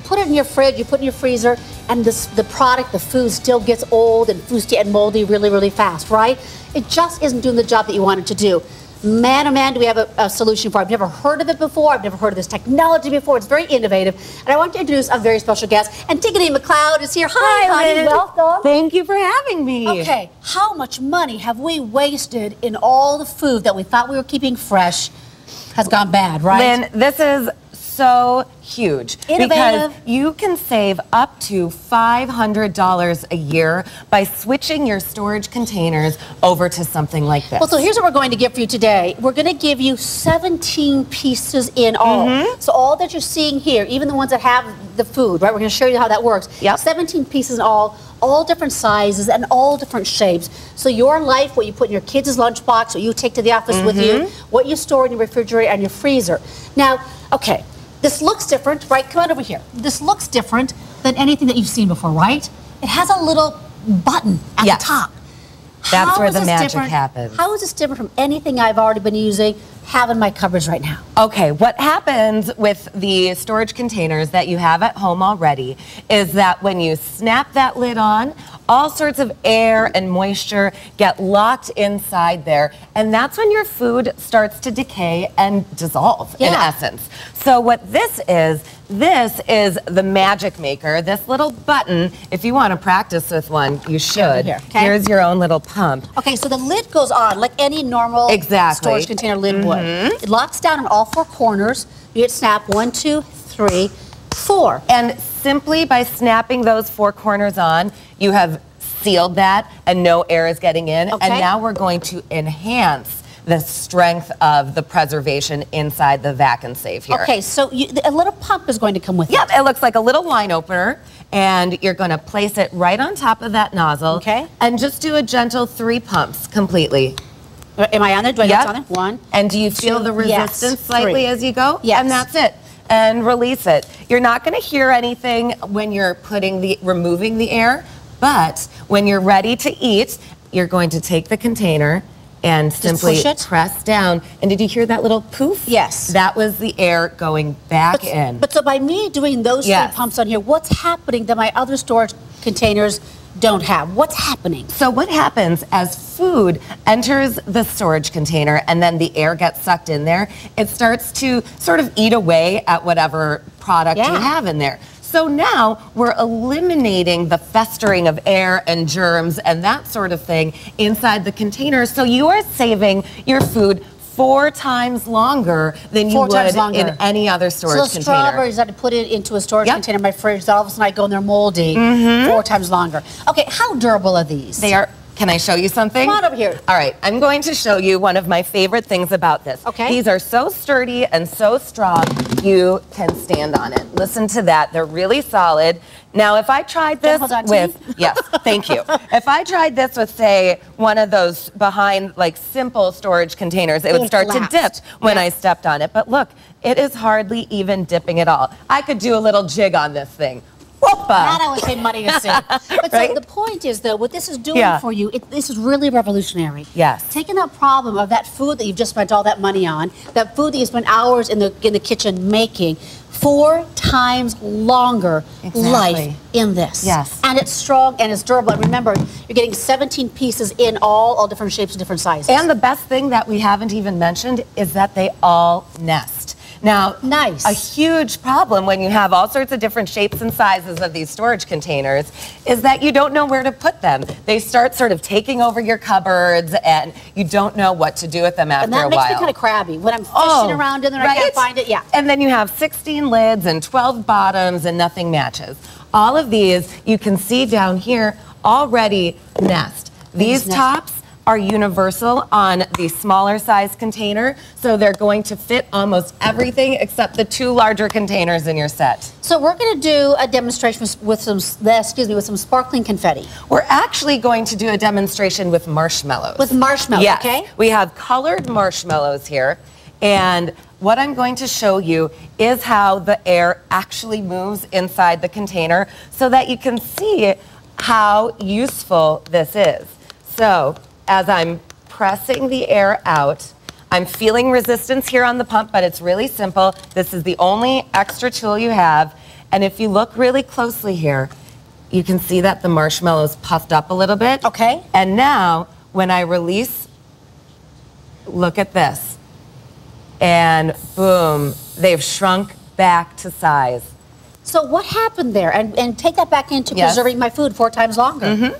put it in your fridge, you put it in your freezer, and the product, the food still gets old and foosty and moldy really, really fast, right? It just isn't doing the job that you want it to do. Man, oh man, do we have a solution for it. I've never heard of it before. I've never heard of this technology before. It's very innovative. And I want to introduce a very special guest. Antigone McLeod is here. Hi, honey. Welcome. Thank you for having me. Okay, how much money have we wasted in all the food that we thought we were keeping fresh has gone bad, right? Lynn, this is so huge. Innovative. Because you can save up to $500 a year by switching your storage containers over to something like this. Well, so here's what we're going to give for you today. We're going to give you 17 pieces in all. So all that you're seeing here, even the ones that have the food, right? We're going to show you how that works. Yep. 17 pieces in all different sizes and all different shapes. So your life, what you put in your kids' lunchbox, what you take to the office with you, what you store in your refrigerator and your freezer. Now, okay, this looks different, right? Come on over here. This looks different than anything that you've seen before, right? It has a little button at the top. That's where the magic happens. How is this different from anything I've already been using, have in my cupboards right now? Okay, what happens with the storage containers that you have at home already is that when you snap that lid on, all sorts of air and moisture get locked inside there, and that's when your food starts to decay and dissolve, in essence. So what this is the magic maker, this little button. If you want to practice with one, you should. Here, okay. Here's your own little pump. Okay, so the lid goes on like any normal storage container lid would. It locks down on all four corners. You hit snap, 1, 2, 3, 4. And simply by snapping those four corners on, you have sealed that and no air is getting in. Okay. And now we're going to enhance the strength of the preservation inside the vac and save here. Okay, so a little pump is going to come with it. Yep, it looks like a little line opener, and you're going to place it right on top of that nozzle. Okay. And just do a gentle 3 pumps completely. Am I on there? Do I know it's on there? 1. And do you feel the resistance slightly 3. as you go? Yes. And that's it. And release it. You're not going to hear anything when you're removing the air, but when you're ready to eat, you're going to take the container and simply press down. And did you hear that little poof? Yes. That was the air going back in. But so by me doing those 3 pumps on here, what's happening that my other storage containers don't have? What's happening? So what happens as food enters the storage container and then the air gets sucked in there, it starts to sort of eat away at whatever product you have in there. So now we're eliminating the festering of air and germs and that sort of thing inside the container. So you are saving your food 4 times longer than you would in any other storage container. So strawberries, I had to put it into a storage container in my fridge, that all of a sudden I go and they're moldy 4 times longer. Okay, how durable are these? They are. Can I show you something? Come on over here. All right, I'm going to show you one of my favorite things about this. Okay. These are so sturdy and so strong, you can stand on it. Listen to that, they're really solid. Now, if I tried this yes, thank you. If I tried this with, say, one of those behind, like, simple storage containers, it would start to dip when I stepped on it. But look, it is hardly even dipping at all. I could do a little jig on this thing. That I would pay money to see. But so the point is, though, what this is doing for you, this is really revolutionary. Yes. Taking that problem of that food that you've just spent all that money on, that food that you spent hours in the kitchen making, 4 times longer life in this. Yes. And it's strong and it's durable. And remember, you're getting 17 pieces in all different shapes and different sizes. And the best thing that we haven't even mentioned is that they all nest. Now, a huge problem when you have all sorts of different shapes and sizes of these storage containers is that you don't know where to put them. They start sort of taking over your cupboards and you don't know what to do with them after a while. And that makes me kind of crabby. When I'm fishing around in there, I can't find it, And then you have 16 lids and 12 bottoms and nothing matches. All of these, you can see down here, already nest. These tops are universal on the smaller size container, so they're going to fit almost everything except the 2 larger containers in your set. So we're going to do a demonstration with some, sparkling confetti. We're actually going to do a demonstration with marshmallows. With marshmallows, yes. We have colored marshmallows here, and what I'm going to show you is how the air actually moves inside the container so that you can see how useful this is. So, as I'm pressing the air out, I'm feeling resistance here on the pump, but it's really simple. This is the only extra tool you have. And if you look really closely here, you can see that the marshmallows puffed up a little bit. Okay. And now, when I release, look at this. And boom, they've shrunk back to size. So what happened there? And take that back into preserving my food 4 times longer.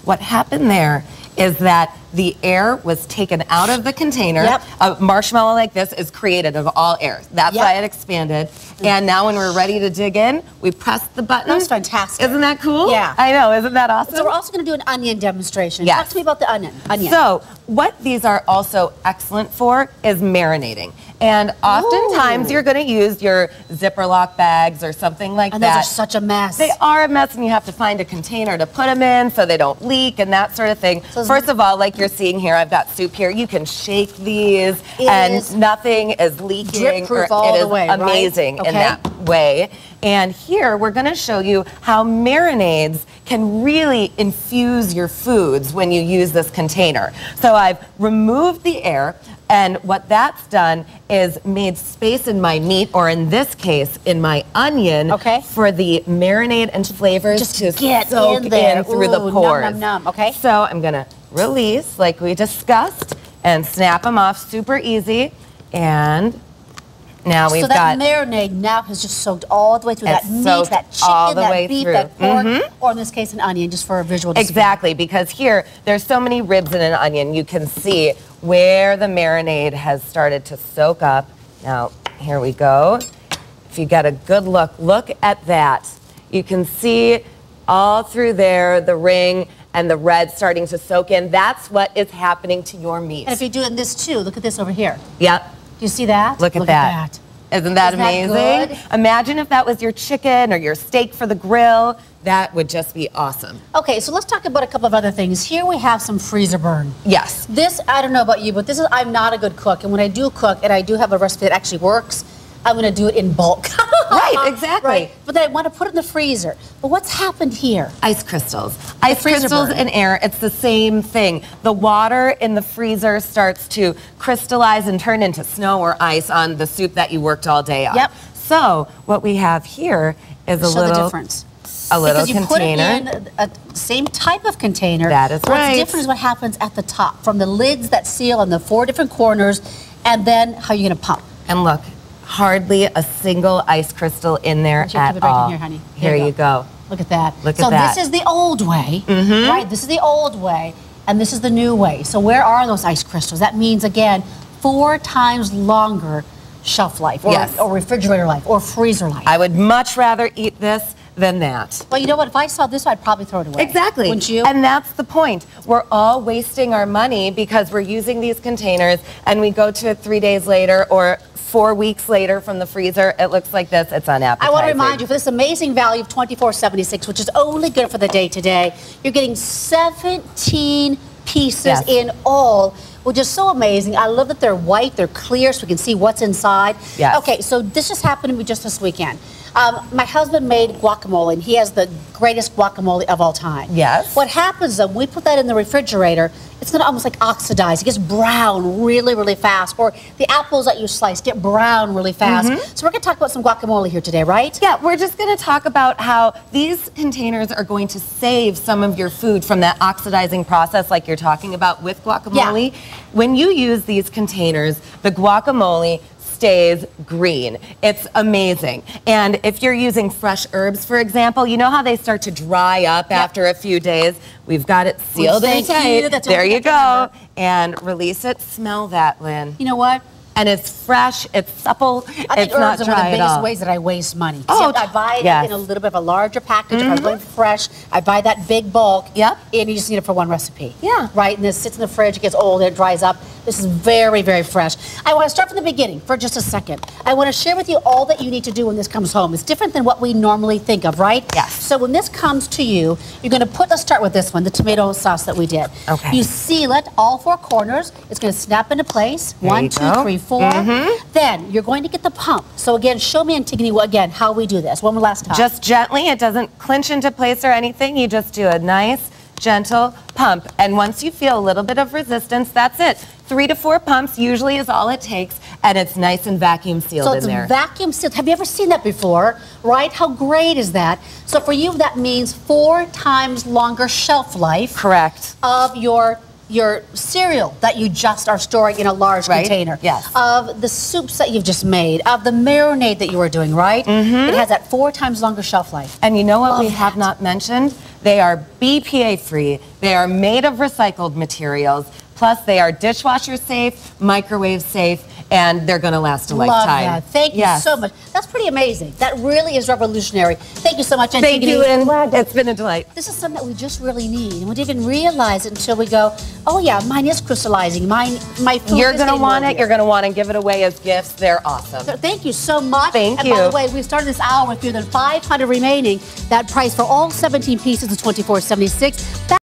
What happened there is that the air was taken out of the container. Yep. A marshmallow like this is created of all air. That's why it expanded. And now when we're ready to dig in, we press the button. That's fantastic. Isn't that cool? Yeah. I know, isn't that awesome? So we're also going to do an onion demonstration. Yes. Talk to me about the onion. So what these are also excellent for is marinating. And oftentimes you're going to use your Ziploc bags or something like and that. those are such a mess. They are a mess, and you have to find a container to put them in so they don't leak and that sort of thing. So first of all, like you're seeing here, I've got soup here. You can shake these, and nothing is leaking. Drip-proof all the way, right? Amazing in that way. And here we're going to show you how marinades can really infuse your foods when you use this container. So I've removed the air. And what that's done is made space in my meat, or in this case, in my onion, for the marinade and flavors to soak in through the pores. Num, num, num. Okay. So I'm gonna release, like we discussed, and snap them off super easy. And now we've got... So that marinade now has just soaked all the way through that meat, that chicken, that beef, that pork, or in this case, an onion, just for a visual display. Exactly, because here, there's so many ribs in an onion, you can see where the marinade has started to soak up. Now, here we go. If you get a good look at that. You can see all through there, the ring and the red starting to soak in. That's what is happening to your meat. And if you're doing this too, look at this over here. Yep. Do you see that? Look at that. Isn't that amazing? That good? Imagine if that was your chicken or your steak for the grill. That would just be awesome. Okay, so let's talk about a couple of other things. Here we have some freezer burn. Yes. This, I don't know about you, but this is, I'm not a good cook. And when I do cook, and I do have a recipe that actually works, I'm going to do it in bulk. Right, exactly. Right. But then I want to put it in the freezer. But what's happened here? Ice crystals. Ice crystals in air, it's the same thing. The water in the freezer starts to crystallize and turn into snow or ice on the soup that you worked all day on. Yep. So what we have here is Show the difference. A little because you container. put it in a same type of container. That is right. What's different is what happens at the top, from the lids that seal on the 4 different corners, and then how you're going to pump. And look, hardly a single ice crystal in there at right all. in here, honey. Here you go. Look at that. Look at that. So this is the old way, right? This is the old way, and this is the new way. So where are those ice crystals? That means, again, 4 times longer shelf life, or refrigerator life, or freezer life. I would much rather eat this than that. Well, you know what? If I saw this, I'd probably throw it away. Exactly. Wouldn't you? And that's the point. We're all wasting our money because we're using these containers, and we go to it 3 days later or 4 weeks later from the freezer. It looks like this. It's unappetizing. I want to remind you, for this amazing value of $24.76, which is only good for the day today, you're getting 17 pieces in all, which is so amazing. I love that they're white, they're clear, so we can see what's inside. Yes. Okay, so this just happened to me just this weekend. My husband made guacamole, and he has the greatest guacamole of all time. Yes. What happens is when we put that in the refrigerator, it's going to almost like oxidize. It gets brown really, really fast. Or the apples that you slice get brown really fast. So we're going to talk about some guacamole here today, right? Yeah, we're just going to talk about how these containers are going to save some of your food from that oxidizing process like you're talking about with guacamole. Yeah. When you use these containers, the guacamole stays green. It's amazing. And if you're using fresh herbs, for example, you know how they start to dry up after a few days? We've got it sealed and tight. There you go. And release it. Smell that, Lynn. You know what? And it's fresh, it's supple, it's not dry at all. One of the biggest ways that I waste money. Oh, I buy it in a little bit of a larger package. If I'm going fresh, I buy that big bulk. Yep. And you just need it for one recipe. Yeah. Right? And this sits in the fridge, it gets old, and it dries up. This is very, very fresh. I want to start from the beginning for just a second. I want to share with you all that you need to do when this comes home. It's different than what we normally think of, right? Yes. So when this comes to you, you're going to let's start with this one, the tomato sauce that we did. Okay. You seal it, all 4 corners. It's going to snap into place. There 1, you 2, go. 3, 4. Then you're going to get the pump. So again, show me, Antigone, again, how we do this. One more last time. Just gently. It doesn't clinch into place or anything. You just do a nice, gentle pump. And once you feel a little bit of resistance, that's it. 3 to 4 pumps usually is all it takes, and it's nice and vacuum sealed in there. So it's vacuum sealed. Have you ever seen that before? Right? How great is that? So for you, that means 4 times longer shelf life. Correct. Of your cereal that you just are storing in a large container. Yes. Of the soups that you've just made, of the marinade that you are doing, right? It has that 4 times longer shelf life. And you know what we have not mentioned? They are BPA free. They are made of recycled materials. Plus, they are dishwasher safe, microwave safe, and they're going to last a lifetime. Love that. Thank you so much. That's pretty amazing. That really is revolutionary. Thank you so much, Antigone. Thank you, Lynn. It's been a delight. This is something that we just really need, and we didn't even realize it until we go, oh yeah, mine is crystallizing. My food You're is going to getting want moldy. it. You're going to want to give it away as gifts. They're awesome. So thank you so much. Thank you. And by the way, we started this hour with fewer than 500 remaining. That price for all 17 pieces is $24.76.